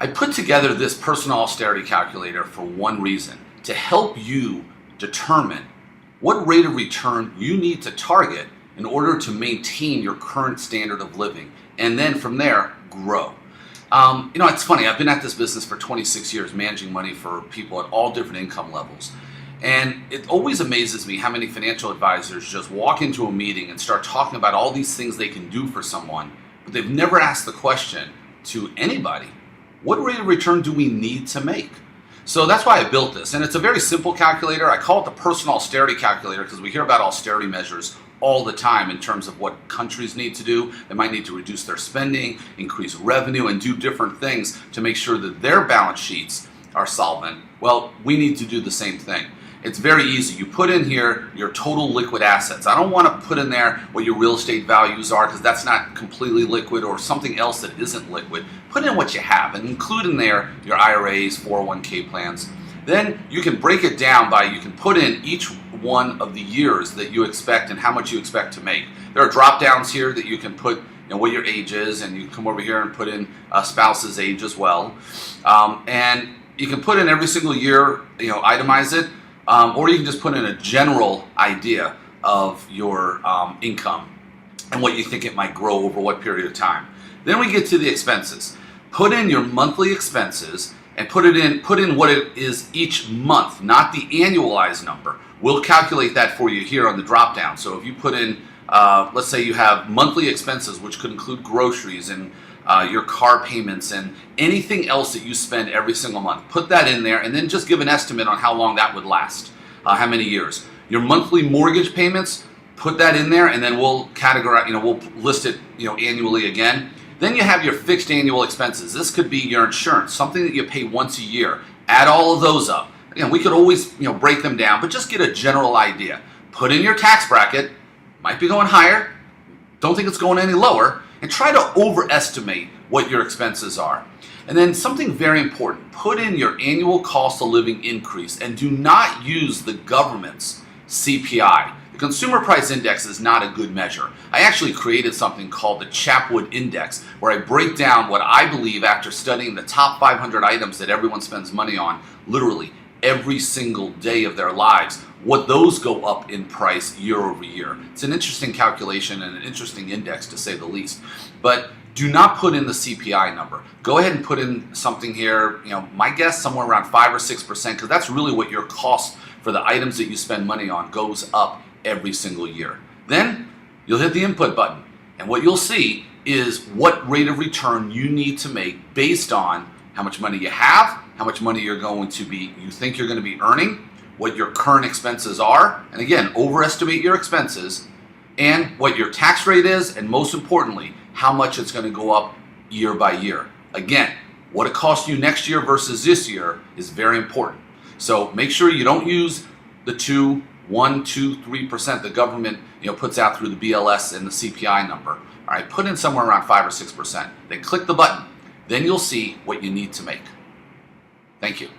I put together this personal austerity calculator for one reason, to help you determine what rate of return you need to target in order to maintain your current standard of living, and then from there, grow. It's funny, I've been at this business for 26 years, managing money for people at all different income levels. And it always amazes me how many financial advisors just walk into a meeting and start talking about all these things they can do for someone, but they've never asked the question to anybody, what rate of return do we need to make? So that's why I built this, and it's a very simple calculator. I call it the Personal Austerity Calculator because we hear about austerity measures all the time in terms of what countries need to do. They might need to reduce their spending, increase revenue, and do different things to make sure that their balance sheets are solvent. Well, we need to do the same thing. It's very easy. You put in here your total liquid assets. I don't want to put in there what your real estate values are because that's not completely liquid, or something else that isn't liquid. Put in what you have and include in there your IRAs, 401k plans. Then you can break it down by, you can put in each one of the years that you expect and how much you expect to make. There are drop downs here that you can put what your age is, and you can come over here and put in a spouse's age as well. And you can put in every single year, itemize it. Or you can just put in a general idea of your income and what you think it might grow over what period of time. Then we get to the expenses. Put in your monthly expenses and put in what it is each month, not the annualized number. We'll calculate that for you here on the drop down. So if you put in, let's say you have monthly expenses, which could include groceries and your car payments and anything else that you spend every single month. Put that in there and then just give an estimate on how long that would last, how many years. Your monthly mortgage payments, put that in there, and then we'll categorize, we'll list it, annually again. Then you have your fixed annual expenses. This could be your insurance, something that you pay once a year. Add all of those up. Again, we could always, break them down, but just get a general idea. Put in your tax bracket, might be going higher, don't think it's going any lower, and try to overestimate what your expenses are. And then something very important, put in your annual cost of living increase and do not use the government's CPI. The Consumer Price Index is not a good measure. I actually created something called the Chapwood Index, where I break down what I believe, after studying the top 500 items that everyone spends money on, literally every single day of their lives, what those go up in price year over year. It's an interesting calculation and an interesting index, to say the least. But do not put in the CPI number. Go ahead and put in something here, my guess somewhere around 5 or 6%, because that's really what your cost for the items that you spend money on goes up every single year. Then you'll hit the input button, and what you'll see is what rate of return you need to make based on how much money you have, how much money you think you're going to be earning, what your current expenses are, and again, overestimate your expenses, and what your tax rate is, and most importantly, how much it's going to go up year by year. Again, what it costs you next year versus this year is very important. So make sure you don't use the 1%, 2%, 3% the government puts out through the BLS and the CPI number. All right, put in somewhere around 5 or 6%. Then click the button. Then you'll see what you need to make. Thank you.